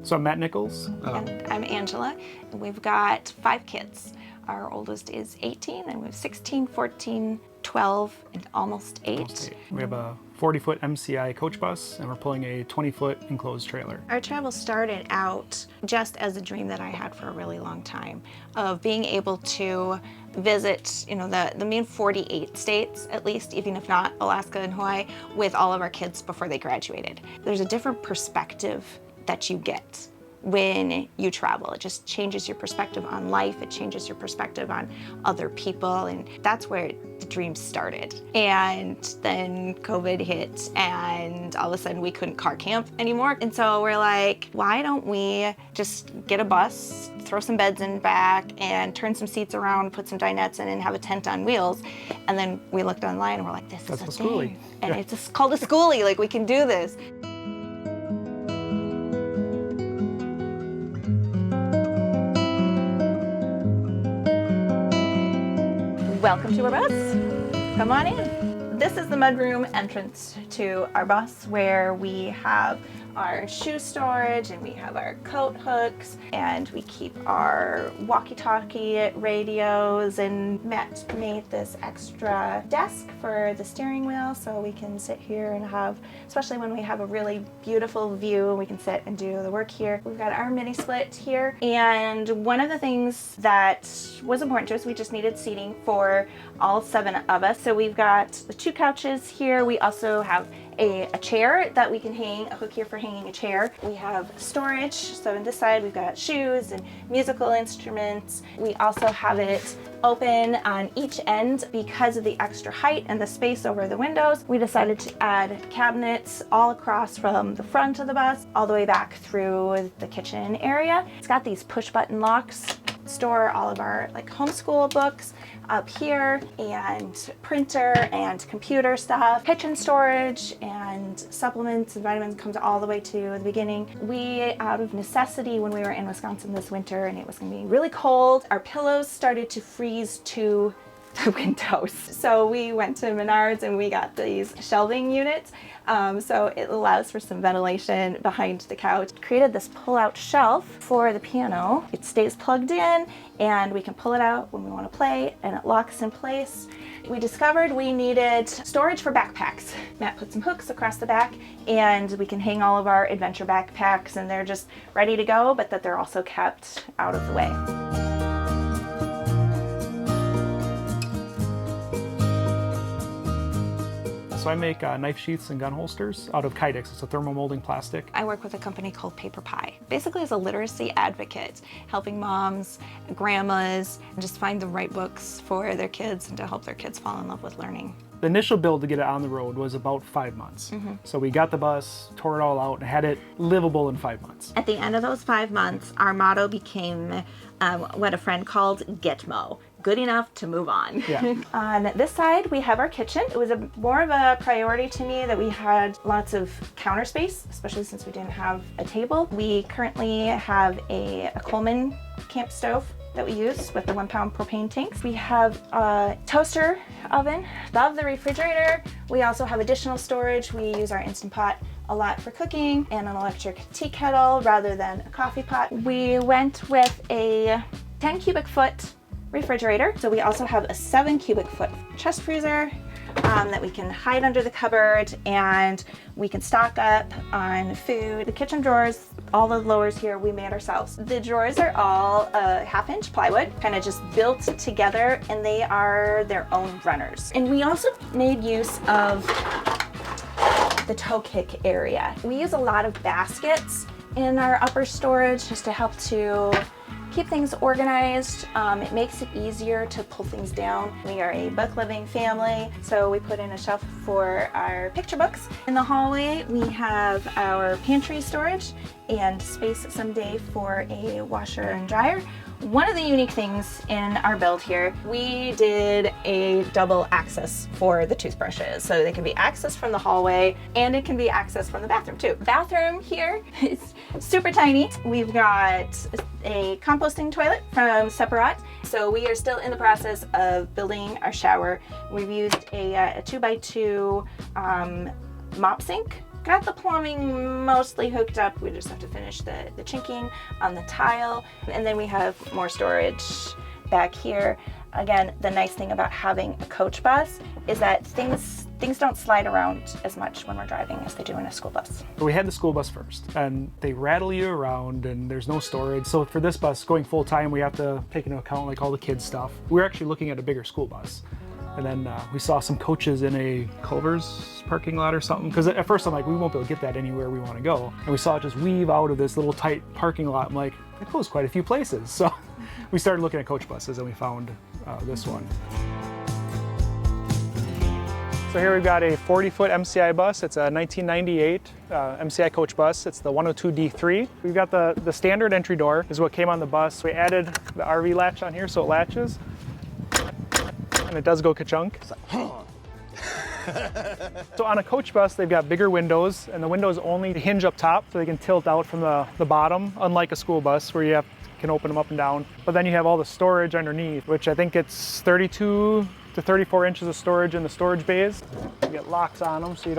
So I'm Matt Nichols. And I'm Angela. We've got 5 kids. Our oldest is 18, and we have 16, 14, 12, and almost 8. We have a 40-foot MCI coach bus, and we're pulling a 20-foot enclosed trailer. Our travel started out just as a dream that I had for a really long time, of being able to visit, the main 48 states, at least, even if not Alaska and Hawaii, with all of our kids before they graduated. There's a different perspective that you get when you travel. It just changes your perspective on life. It changes your perspective on other people. And that's where the dream started. And then COVID hit, and all of a sudden we couldn't car camp anymore. And so we're like, why don't we just get a bus, throw some beds in back, and turn some seats around, put some dinettes in, and have a tent on wheels. And then we looked online and we're like, this is a thing. And it's called a schoolie, like we can do this. Welcome to our bus. Come on in. This is the mudroom entrance to our bus, where we have our shoe storage, and we have our coat hooks, and we keep our walkie-talkie radios, and Matt made this extra desk for the steering wheel so we can sit here and have, especially when we have a really beautiful view, we can sit and do the work here. We've got our mini split here, and one of the things that was important to us, we just needed seating for all 7 of us. So we've got the 2 couches here. We also have a chair that we can hang, a hook here for hanging a chair. We have storage, so on this side we've got shoes and musical instruments. We also have it open on each end because of the extra height and the space over the windows. We decided to add cabinets all across from the front of the bus all the way back through the kitchen area. It's got these push button locks. Store all of our homeschool books up here, and printer and computer stuff. Kitchen storage and supplements and vitamins comes all the way to the beginning. We, out of necessity, when we were in Wisconsin this winter and it was going to be really cold, our pillows started to freeze to the windows. So we went to Menards and we got these shelving units. So it allows for some ventilation behind the couch. Created this pull-out shelf for the piano. It stays plugged in, and we can pull it out when we want to play, and it locks in place. We discovered we needed storage for backpacks. Matt put some hooks across the back, and we can hang all of our adventure backpacks, and they're just ready to go, but that they're also kept out of the way. So I make knife sheaths and gun holsters out of KYDEX. It's a thermomolding plastic. I work with a company called Paper Pie, basically as a literacy advocate, helping moms, grandmas, just find the right books for their kids and to help their kids fall in love with learning. The initial build to get it on the road was about 5 months. So we got the bus, tore it all out, and had it livable in 5 months. At the end of those 5 months, our motto became what a friend called Gitmo. Good enough to move on. Yeah. On this side, we have our kitchen. It was more of a priority to me that we had lots of counter space, especially since we didn't have a table. We currently have a Coleman camp stove that we use with the 1-pound propane tanks. We have a toaster oven above the refrigerator. We also have additional storage. We use our Instant Pot a lot for cooking, and an electric tea kettle rather than a coffee pot. We went with a 10 cubic foot refrigerator. So we also have a 7 cubic foot chest freezer that we can hide under the cupboard, and we can stock up on food. The kitchen drawers, all the lowers here, we made ourselves. The drawers are all 1/2-inch plywood, kind of just built together, and they are their own runners. And we also made use of the toe kick area. We use a lot of baskets in our upper storage just to help to keep things organized. It makes it easier to pull things down. We are a book loving family, so we put in a shelf for our picture books. In the hallway, we have our pantry storage and space someday for a washer and dryer. One of the unique things in our build here, we did a double access for the toothbrushes. So they can be accessed from the hallway, and it can be accessed from the bathroom too. Bathroom here is super tiny. We've got a composting toilet from Separat. So we are still in the process of building our shower. We've used a 2x2 mop sink got the plumbing mostly hooked up. We just have to finish the chinking on the tile. And then we have more storage back here. Again, the nice thing about having a coach bus is that things don't slide around as much when we're driving as they do in a school bus. We had the school bus first, and they rattle you around and there's no storage. So for this bus, going full time, we have to take into account like all the kids stuff. We're actually looking at a bigger school bus. And then we saw some coaches in a Culver's parking lot or something. Because at first I'm like, we won't be able to get that anywhere we want to go. And we saw it just weave out of this little tight parking lot. I'm like, it goes quite a few places. So we started looking at coach buses and we found this one. So here we've got a 40-foot MCI bus. It's a 1998 MCI coach bus. It's the 102D3. We've got the standard entry door is what came on the bus. We added the RV latch on here so it latches. And it does go ka-chunk. So on a coach bus, they've got bigger windows, and the windows only hinge up top so they can tilt out from the bottom, unlike a school bus where you can open them up and down. But then you have all the storage underneath, which I think it's 32 to 34 inches of storage in the storage bays. You get locks on them so it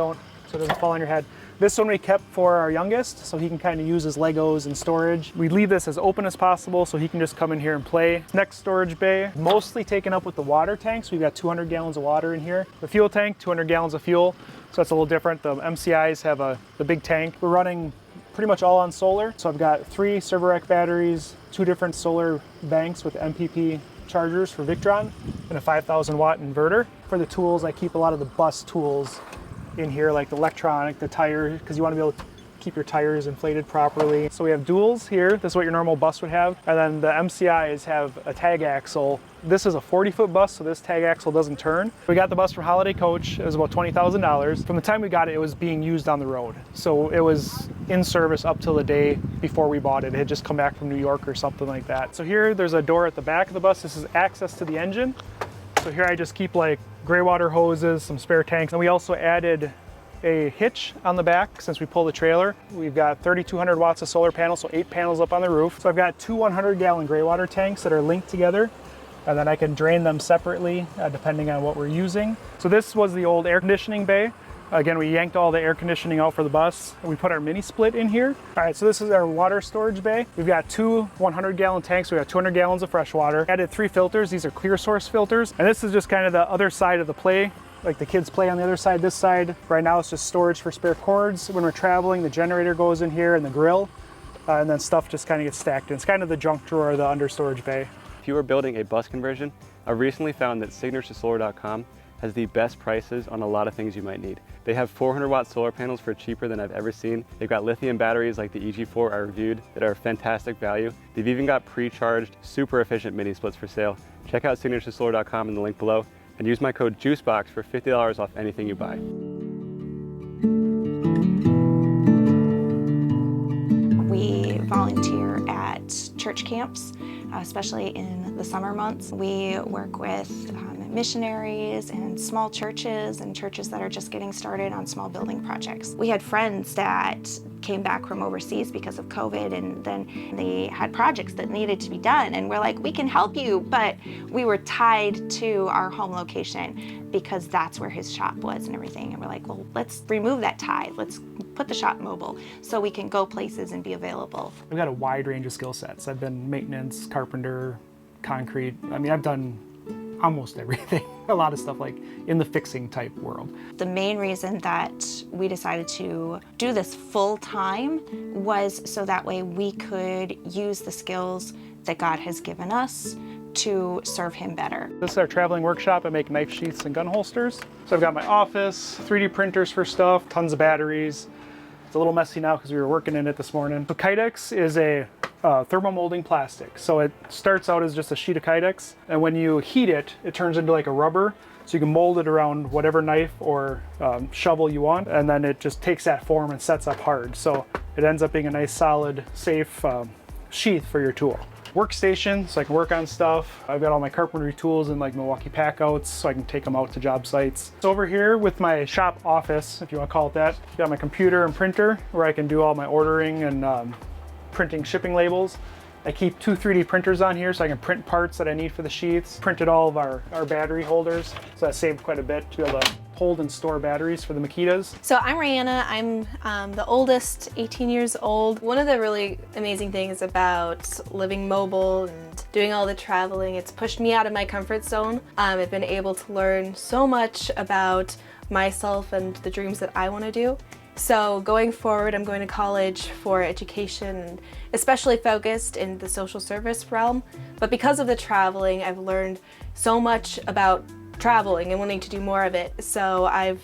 doesn't fall on your head. This one we kept for our youngest, so he can kind of use his Legos and storage. We leave this as open as possible so he can just come in here and play. Next storage bay, mostly taken up with the water tanks. We've got 200 gallons of water in here. The fuel tank, 200 gallons of fuel, so that's a little different. The MCIs have the big tank. We're running pretty much all on solar. So I've got 3 server rack batteries, 2 different solar banks with MPP chargers for Victron, and a 5,000 watt inverter. For the tools, I keep a lot of the bus tools in here, like the electronic, the tire, because you want to be able to keep your tires inflated properly. So we have duals here. This is what your normal bus would have. And then the MCIs have a tag axle. This is a 40-foot bus, so this tag axle doesn't turn. We got the bus from Holiday Coach. It was about $20,000. From the time we got it, it was being used on the road. So it was in service up till the day before we bought it. It had just come back from New York or something like that. So here, there's a door at the back of the bus. This is access to the engine. So here I just keep like gray water hoses, some spare tanks, and we also added a hitch on the back since we pull the trailer. We've got 3,200 watts of solar panels, so 8 panels up on the roof. So I've got 2 100-gallon gray water tanks that are linked together, and then I can drain them separately depending on what we're using. So this was the old air conditioning bay. Again, we yanked all the air conditioning out for the bus, and we put our mini split in here. All right, so this is our water storage bay. We've got 2 100-gallon tanks. We got 200 gallons of fresh water. Added 3 filters. These are clear source filters. And this is just kind of the other side of the play. Like the kids play on the other side, this side. Right now it's just storage for spare cords. When we're traveling, the generator goes in here and the grill, and then stuff just kind of gets stacked in. It's kind of the junk drawer, the under storage bay. If you are building a bus conversion, I recently found that signaturesolar.com has the best prices on a lot of things you might need. They have 400-watt solar panels for cheaper than I've ever seen. They've got lithium batteries like the EG4 I reviewed that are fantastic value. They've even got pre-charged, super efficient mini splits for sale. Check out signaturesolar.com in the link below and use my code JUICEBOX for $50 off anything you buy. We volunteer at church camps, especially in the summer months. We work with missionaries and small churches and churches that are just getting started on small building projects. We had friends that came back from overseas because of COVID, and then they had projects that needed to be done, and we're like, we can help you, but we were tied to our home location because that's where his shop was and everything, and we're like, well, let's remove that tie. Let's put the shop mobile so we can go places and be available. I've got a wide range of skill sets. I've been maintenance, carpenter, concrete. I mean, I've done almost everything. A lot of stuff like in the fixing type world. The main reason that we decided to do this full time was so that way we could use the skills that God has given us to serve Him better. This is our traveling workshop. I make knife sheaths and gun holsters. So I've got my office, 3D printers for stuff, tons of batteries. It's a little messy now because we were working in it this morning. So KYDEX is a thermomolding plastic. So it starts out as just a sheet of KYDEX, and when you heat it, it turns into like a rubber. So you can mold it around whatever knife or shovel you want, and then it just takes that form and sets up hard. So it ends up being a nice, solid, safe sheath for your tool. Workstation, so I can work on stuff. I've got all my carpentry tools in like Milwaukee packouts, so I can take them out to job sites. So over here with my shop office, if you want to call it that, got my computer and printer where I can do all my ordering and printing shipping labels. I keep 2 3D printers on here so I can print parts that I need for the sheaths. Printed all of our battery holders, so that saved quite a bit to be able to hold and store batteries for the Makitas. So I'm Reina, I'm the oldest, 18 years old. One of the really amazing things about living mobile and doing all the traveling, it's pushed me out of my comfort zone. I've been able to learn so much about myself and the dreams that I want to do. So going forward, I'm going to college for education, especially focused in the social service realm. But because of the traveling, I've learned so much about traveling and wanting to do more of it. So I've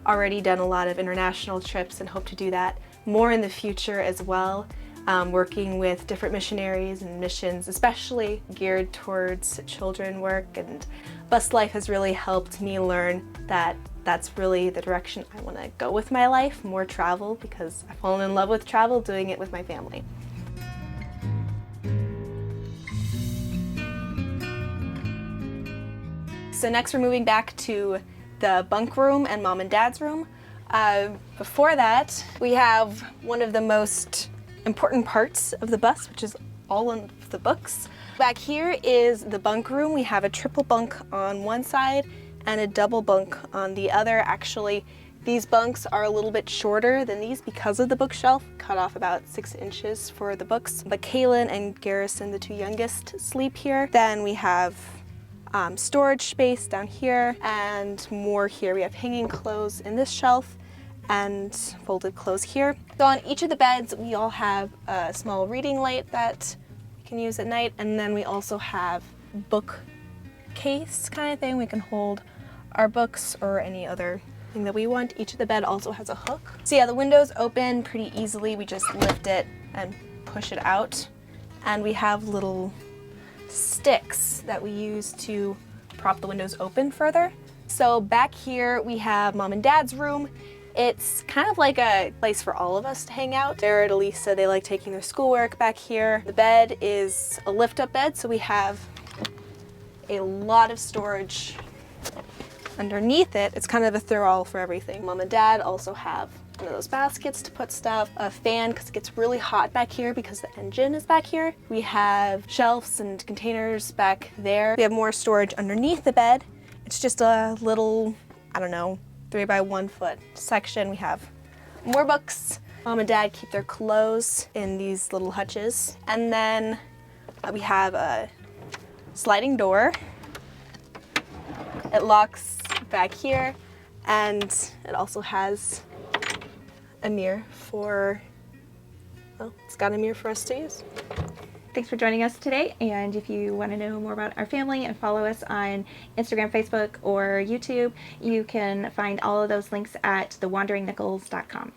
already done a lot of international trips and hope to do that more in the future as well. Working with different missionaries and missions, especially geared towards children work, and bus life has really helped me learn that that's really the direction I want to go with my life, more travel, because I've fallen in love with travel, doing it with my family. So next we're moving back to the bunk room and mom and dad's room. Before that, we have one of the most important parts of the bus, which is all of the books. Back here is the bunk room. We have a triple bunk on one side and a double bunk on the other. Actually, these bunks are a little bit shorter than these because of the bookshelf, cut off about 6 inches for the books. But Kaylin and Garrison, the 2 youngest, sleep here. Then we have storage space down here and more here. We have hanging clothes in this shelf and folded clothes here. So on each of the beds, we all have a small reading light that we can use at night, and then we also have bookcase kind of thing. We can hold our books or any other thing that we want. Each of the bed also has a hook. So yeah, the windows open pretty easily. We just lift it and push it out. And we have little sticks that we use to prop the windows open further. So back here we have mom and dad's room. It's kind of like a place for all of us to hang out. Jared, Elisa, they like taking their schoolwork back here. The bed is a lift-up bed, so we have a lot of storage underneath it. It's kind of a throw-all for everything. Mom and dad also have one of those baskets to put stuff, a fan because it gets really hot back here because the engine is back here. We have shelves and containers back there. We have more storage underneath the bed. It's just a little, I don't know, 3 by 1 foot section. We have more books. Mom and dad keep their clothes in these little hutches. And then we have a sliding door. It locks back here, and it also has a mirror for, well, it's got a mirror for us to use. Thanks for joining us today, and if you want to know more about our family and follow us on Instagram, Facebook, or YouTube, you can find all of those links at thewanderingnichols.com.